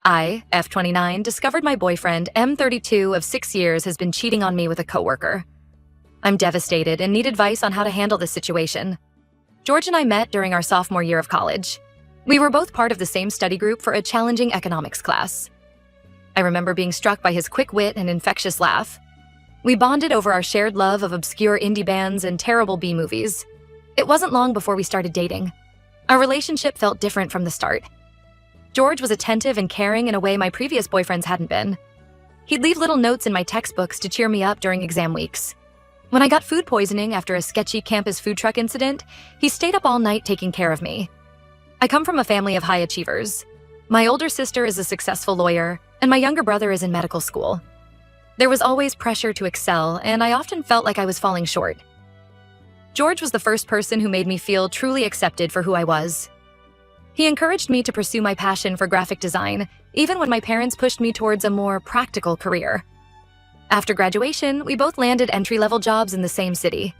I, F29, discovered my boyfriend, M32 of 6 years, has been cheating on me with a coworker. I'm devastated and need advice on how to handle this situation. George and I met during our sophomore year of college. We were both part of the same study group for a challenging economics class. I remember being struck by his quick wit and infectious laugh. We bonded over our shared love of obscure indie bands and terrible B-movies. It wasn't long before we started dating. Our relationship felt different from the start. George was attentive and caring in a way my previous boyfriends hadn't been. He'd leave little notes in my textbooks to cheer me up during exam weeks. When I got food poisoning after a sketchy campus food truck incident, he stayed up all night taking care of me. I come from a family of high achievers. My older sister is a successful lawyer, and my younger brother is in medical school. There was always pressure to excel, and I often felt like I was falling short. George was the first person who made me feel truly accepted for who I was. He encouraged me to pursue my passion for graphic design, even when my parents pushed me towards a more practical career. After graduation, we both landed entry-level jobs in the same city.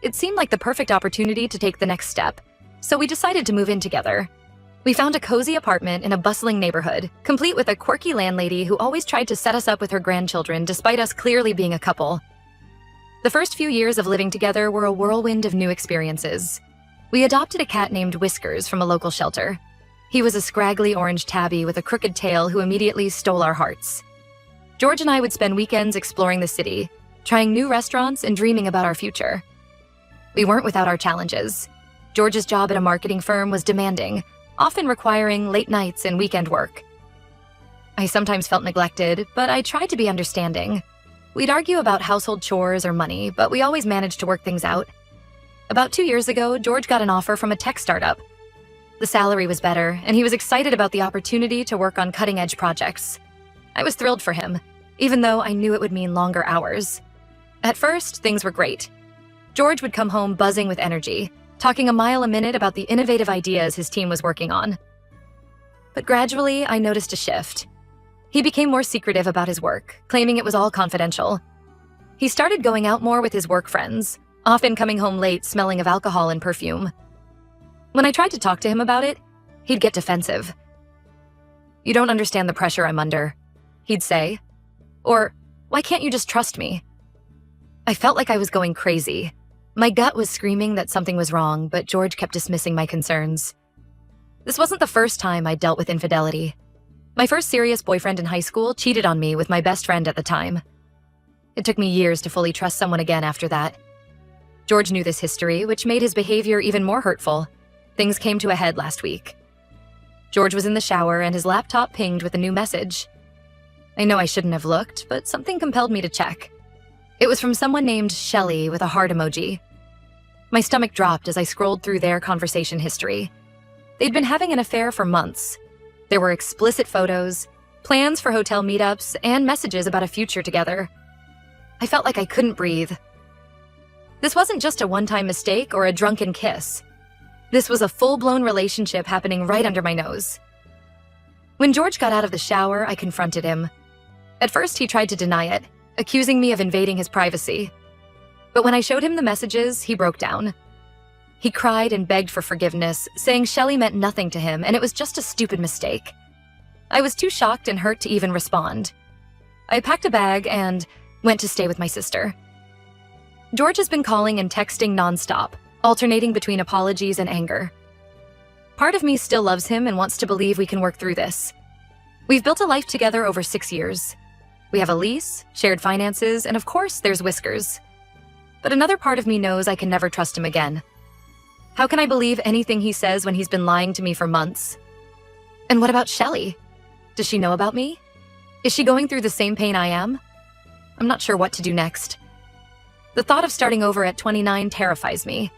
It seemed like the perfect opportunity to take the next step, so we decided to move in together. We found a cozy apartment in a bustling neighborhood, complete with a quirky landlady who always tried to set us up with her grandchildren despite us clearly being a couple. The first few years of living together were a whirlwind of new experiences. We adopted a cat named Whiskers from a local shelter. He was a scraggly orange tabby with a crooked tail who immediately stole our hearts. George and I would spend weekends exploring the city, trying new restaurants and dreaming about our future. We weren't without our challenges. George's job at a marketing firm was demanding, often requiring late nights and weekend work. I sometimes felt neglected, but I tried to be understanding. We'd argue about household chores or money, but we always managed to work things out. About 2 years ago, George got an offer from a tech startup. The salary was better, and he was excited about the opportunity to work on cutting-edge projects. I was thrilled for him, even though I knew it would mean longer hours. At first, things were great. George would come home buzzing with energy, talking a mile a minute about the innovative ideas his team was working on. But gradually, I noticed a shift. He became more secretive about his work, claiming it was all confidential. He started going out more with his work friends, often coming home late smelling of alcohol and perfume. When I tried to talk to him about it, he'd get defensive. "You don't understand the pressure I'm under," he'd say. Or, "Why can't you just trust me?" I felt like I was going crazy. My gut was screaming that something was wrong, but George kept dismissing my concerns. This wasn't the first time I dealt with infidelity. My first serious boyfriend in high school cheated on me with my best friend at the time. It took me years to fully trust someone again after that. George knew this history, which made his behavior even more hurtful. Things came to a head last week. George was in the shower and his laptop pinged with a new message. I know I shouldn't have looked, but something compelled me to check. It was from someone named Shelly with a heart emoji. My stomach dropped as I scrolled through their conversation history. They'd been having an affair for months. There were explicit photos, plans for hotel meetups, and messages about a future together. I felt like I couldn't breathe. This wasn't just a one-time mistake or a drunken kiss. This was a full-blown relationship happening right under my nose. When George got out of the shower, I confronted him. At first, he tried to deny it, accusing me of invading his privacy. But when I showed him the messages, he broke down. He cried and begged for forgiveness, saying Shelly meant nothing to him and it was just a stupid mistake. I was too shocked and hurt to even respond. I packed a bag and went to stay with my sister. George has been calling and texting nonstop, alternating between apologies and anger. Part of me still loves him and wants to believe we can work through this. We've built a life together over 6 years. We have a lease, shared finances, and of course, there's Whiskers. But another part of me knows I can never trust him again. How can I believe anything he says when he's been lying to me for months? And what about Shelly? Does she know about me? Is she going through the same pain I am? I'm not sure what to do next. The thought of starting over at 29 terrifies me.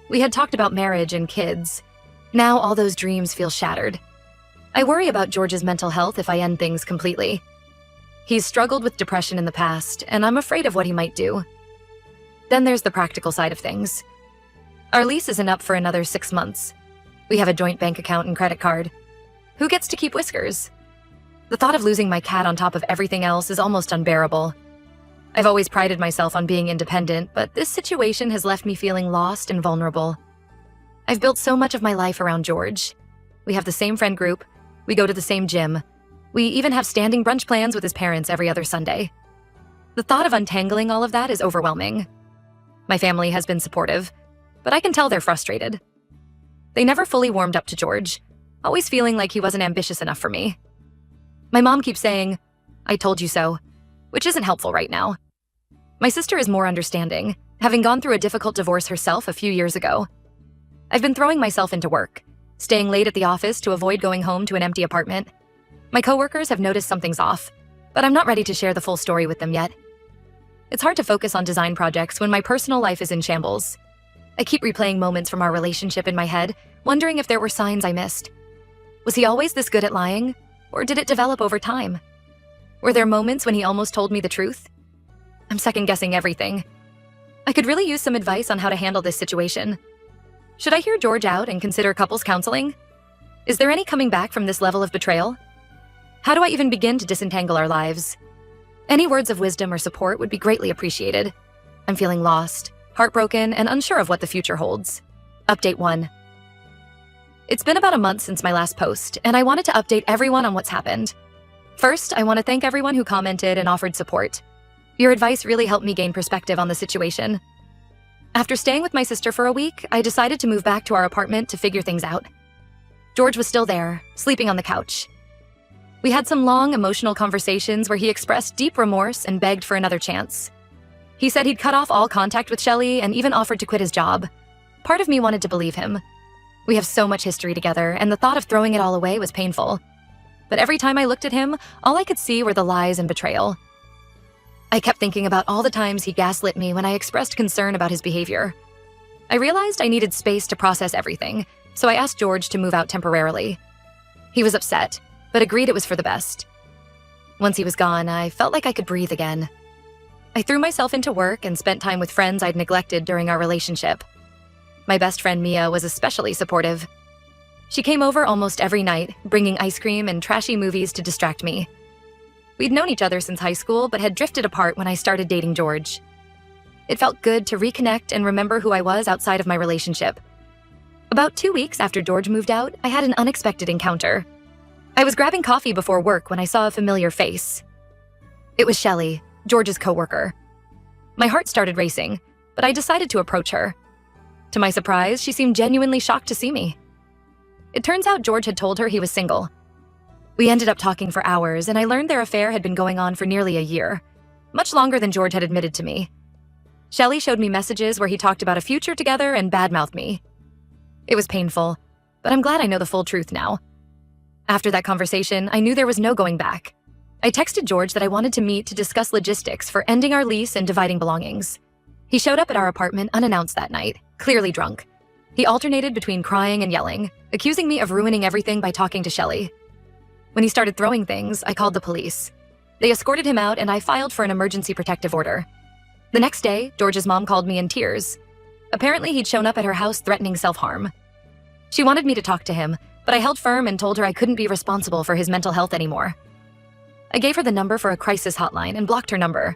We had talked about marriage and kids. Now all those dreams feel shattered. I worry about George's mental health if I end things completely. He's struggled with depression in the past, and I'm afraid of what he might do. Then there's the practical side of things. Our lease isn't up for another 6 months. We have a joint bank account and credit card. Who gets to keep Whiskers? The thought of losing my cat on top of everything else is almost unbearable. I've always prided myself on being independent, but this situation has left me feeling lost and vulnerable. I've built so much of my life around George. We have the same friend group. We go to the same gym. We even have standing brunch plans with his parents every other Sunday. The thought of untangling all of that is overwhelming. My family has been supportive, but I can tell they're frustrated. They never fully warmed up to George, always feeling like he wasn't ambitious enough for me. My mom keeps saying, "I told you so," which isn't helpful right now. My sister is more understanding, having gone through a difficult divorce herself a few years ago. I've been throwing myself into work, staying late at the office to avoid going home to an empty apartment. My coworkers have noticed something's off, but I'm not ready to share the full story with them yet. It's hard to focus on design projects when my personal life is in shambles. I keep replaying moments from our relationship in my head, wondering if there were signs I missed. Was he always this good at lying, or did it develop over time? Were there moments when he almost told me the truth? I'm second-guessing everything. I could really use some advice on how to handle this situation. Should I hear George out and consider couples counseling? Is there any coming back from this level of betrayal? How do I even begin to disentangle our lives? Any words of wisdom or support would be greatly appreciated. I'm feeling lost, heartbroken, and unsure of what the future holds. Update 1. It's been about a month since my last post, and I wanted to update everyone on what's happened. First, I want to thank everyone who commented and offered support. Your advice really helped me gain perspective on the situation. After staying with my sister for a week, I decided to move back to our apartment to figure things out. George was still there, sleeping on the couch. We had some long, emotional conversations where he expressed deep remorse and begged for another chance. He said he'd cut off all contact with Shelley and even offered to quit his job. Part of me wanted to believe him. We have so much history together, and the thought of throwing it all away was painful. But every time I looked at him, all I could see were the lies and betrayal. I kept thinking about all the times he gaslit me when I expressed concern about his behavior. I realized I needed space to process everything, so I asked George to move out temporarily. He was upset, but agreed it was for the best. Once he was gone, I felt like I could breathe again. I threw myself into work and spent time with friends I'd neglected during our relationship. My best friend Mia was especially supportive. She came over almost every night, bringing ice cream and trashy movies to distract me. We'd known each other since high school, but had drifted apart when I started dating George. It felt good to reconnect and remember who I was outside of my relationship. About 2 weeks after George moved out, I had an unexpected encounter. I was grabbing coffee before work when I saw a familiar face. It was Shelley, George's coworker. My heart started racing, but I decided to approach her. To my surprise, she seemed genuinely shocked to see me. It turns out George had told her he was single. We ended up talking for hours, and I learned their affair had been going on for nearly a year, much longer than George had admitted to me. Shelley showed me messages where he talked about a future together and badmouthed me. It was painful, but I'm glad I know the full truth now. After that conversation, I knew there was no going back. I texted George that I wanted to meet to discuss logistics for ending our lease and dividing belongings. He showed up at our apartment unannounced that night, clearly drunk. He alternated between crying and yelling, accusing me of ruining everything by talking to Shelley. When he started throwing things, I called the police. They escorted him out, and I filed for an emergency protective order. The next day, George's mom called me in tears. Apparently, he'd shown up at her house threatening self-harm. She wanted me to talk to him, but I held firm and told her I couldn't be responsible for his mental health anymore. I gave her the number for a crisis hotline and blocked her number.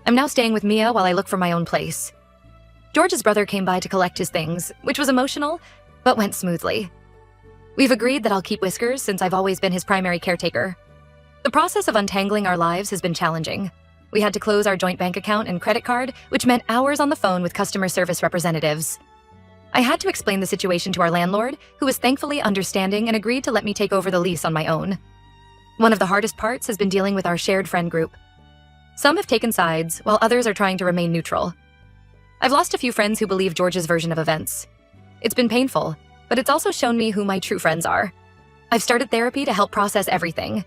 I'm now staying with Mia while I look for my own place. George's brother came by to collect his things, which was emotional, but went smoothly. We've agreed that I'll keep Whiskers since I've always been his primary caretaker. The process of untangling our lives has been challenging. We had to close our joint bank account and credit card, which meant hours on the phone with customer service representatives. I had to explain the situation to our landlord, who was thankfully understanding and agreed to let me take over the lease on my own. One of the hardest parts has been dealing with our shared friend group. Some have taken sides, while others are trying to remain neutral. I've lost a few friends who believe George's version of events. It's been painful, but it's also shown me who my true friends are. I've started therapy to help process everything.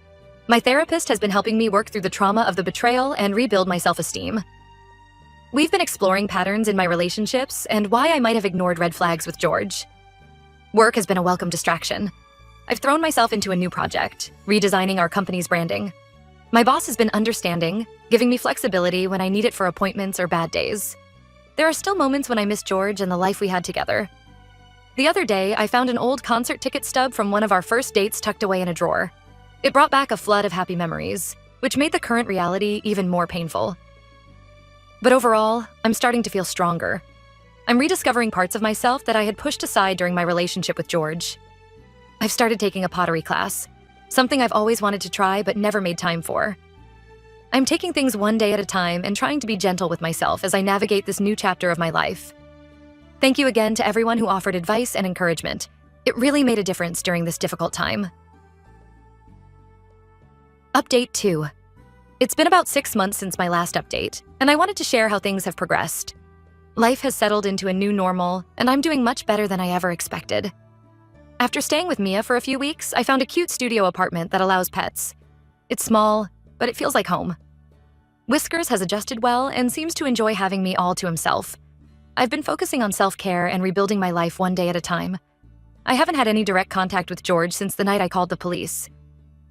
My therapist has been helping me work through the trauma of the betrayal and rebuild my self-esteem. We've been exploring patterns in my relationships and why I might have ignored red flags with George. Work has been a welcome distraction. I've thrown myself into a new project, redesigning our company's branding. My boss has been understanding, giving me flexibility when I need it for appointments or bad days. There are still moments when I miss George and the life we had together. The other day, I found an old concert ticket stub from one of our first dates tucked away in a drawer. It brought back a flood of happy memories, which made the current reality even more painful. But overall, I'm starting to feel stronger. I'm rediscovering parts of myself that I had pushed aside during my relationship with George. I've started taking a pottery class, something I've always wanted to try but never made time for. I'm taking things one day at a time and trying to be gentle with myself as I navigate this new chapter of my life. Thank you again to everyone who offered advice and encouragement. It really made a difference during this difficult time. Update 2. It's been about 6 months since my last update, and I wanted to share how things have progressed. Life has settled into a new normal, and I'm doing much better than I ever expected. After staying with Mia for a few weeks, I found a cute studio apartment that allows pets. It's small, but it feels like home. Whiskers has adjusted well and seems to enjoy having me all to himself. I've been focusing on self-care and rebuilding my life one day at a time. I haven't had any direct contact with George since the night I called the police.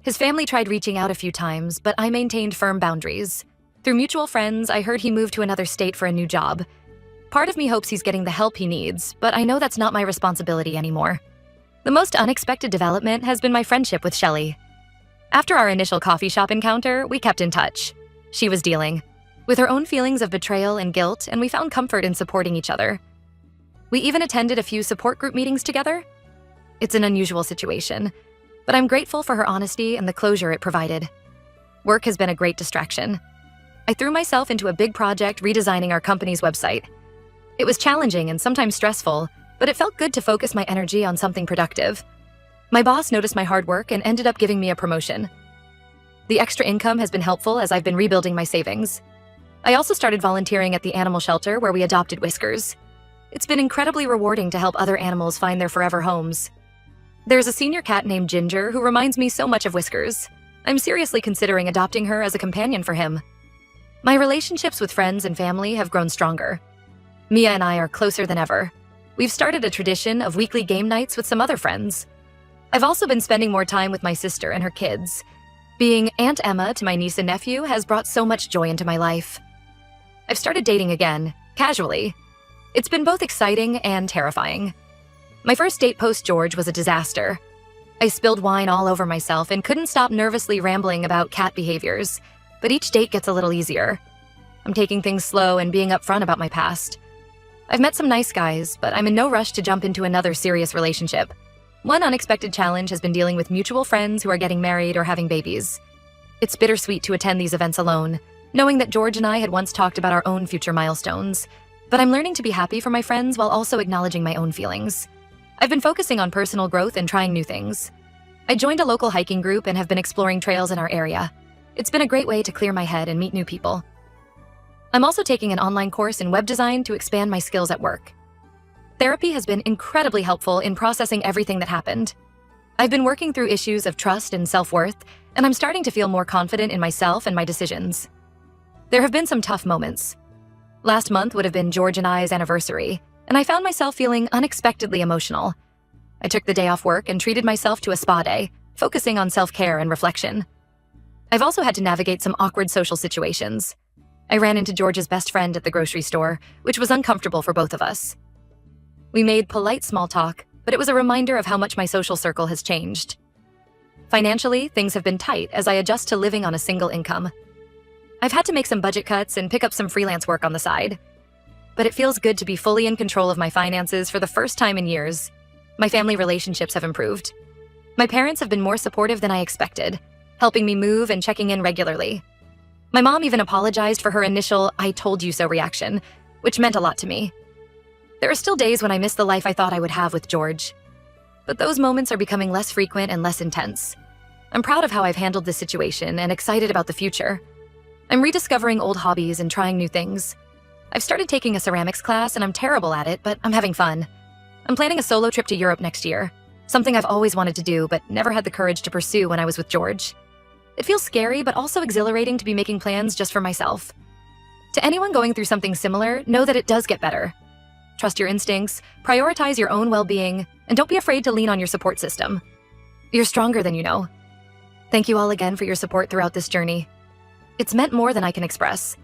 His family tried reaching out a few times, but I maintained firm boundaries. Through mutual friends, I heard he moved to another state for a new job. Part of me hopes he's getting the help he needs, but I know that's not my responsibility anymore. The most unexpected development has been my friendship with Shelley. After our initial coffee shop encounter, we kept in touch. She was dealing with her own feelings of betrayal and guilt, and we found comfort in supporting each other. We even attended a few support group meetings together. It's an unusual situation, but I'm grateful for her honesty and the closure it provided. Work has been a great distraction. I threw myself into a big project redesigning our company's website. It was challenging and sometimes stressful, but it felt good to focus my energy on something productive. My boss noticed my hard work and ended up giving me a promotion. The extra income has been helpful as I've been rebuilding my savings. I also started volunteering at the animal shelter where we adopted Whiskers. It's been incredibly rewarding to help other animals find their forever homes. There's a senior cat named Ginger who reminds me so much of Whiskers. I'm seriously considering adopting her as a companion for him. My relationships with friends and family have grown stronger. Mia and I are closer than ever. We've started a tradition of weekly game nights with some other friends. I've also been spending more time with my sister and her kids. Being Aunt Emma to my niece and nephew has brought so much joy into my life. I've started dating again, casually. It's been both exciting and terrifying. My first date post-George was a disaster. I spilled wine all over myself and couldn't stop nervously rambling about cat behaviors, but each date gets a little easier. I'm taking things slow and being upfront about my past. I've met some nice guys, but I'm in no rush to jump into another serious relationship. One unexpected challenge has been dealing with mutual friends who are getting married or having babies. It's bittersweet to attend these events alone, knowing that George and I had once talked about our own future milestones, but I'm learning to be happy for my friends while also acknowledging my own feelings. I've been focusing on personal growth and trying new things. I joined a local hiking group and have been exploring trails in our area. It's been a great way to clear my head and meet new people. I'm also taking an online course in web design to expand my skills at work. Therapy has been incredibly helpful in processing everything that happened. I've been working through issues of trust and self-worth, and I'm starting to feel more confident in myself and my decisions. There have been some tough moments. Last month would have been George and I's anniversary, and I found myself feeling unexpectedly emotional. I took the day off work and treated myself to a spa day, focusing on self-care and reflection. I've also had to navigate some awkward social situations. I ran into George's best friend at the grocery store, which was uncomfortable for both of us. We made polite small talk, but it was a reminder of how much my social circle has changed. Financially, things have been tight as I adjust to living on a single income. I've had to make some budget cuts and pick up some freelance work on the side. But it feels good to be fully in control of my finances for the first time in years. My family relationships have improved. My parents have been more supportive than I expected, helping me move and checking in regularly. My mom even apologized for her initial "I told you so" reaction, which meant a lot to me. There are still days when I miss the life I thought I would have with George. But those moments are becoming less frequent and less intense. I'm proud of how I've handled this situation and excited about the future. I'm rediscovering old hobbies and trying new things. I've started taking a ceramics class and I'm terrible at it, but I'm having fun. I'm planning a solo trip to Europe next year, something I've always wanted to do but never had the courage to pursue when I was with George. It feels scary but also exhilarating to be making plans just for myself. To anyone going through something similar, know that it does get better. Trust your instincts, prioritize your own well-being, and don't be afraid to lean on your support system. You're stronger than you know. Thank you all again for your support throughout this journey. It's meant more than I can express.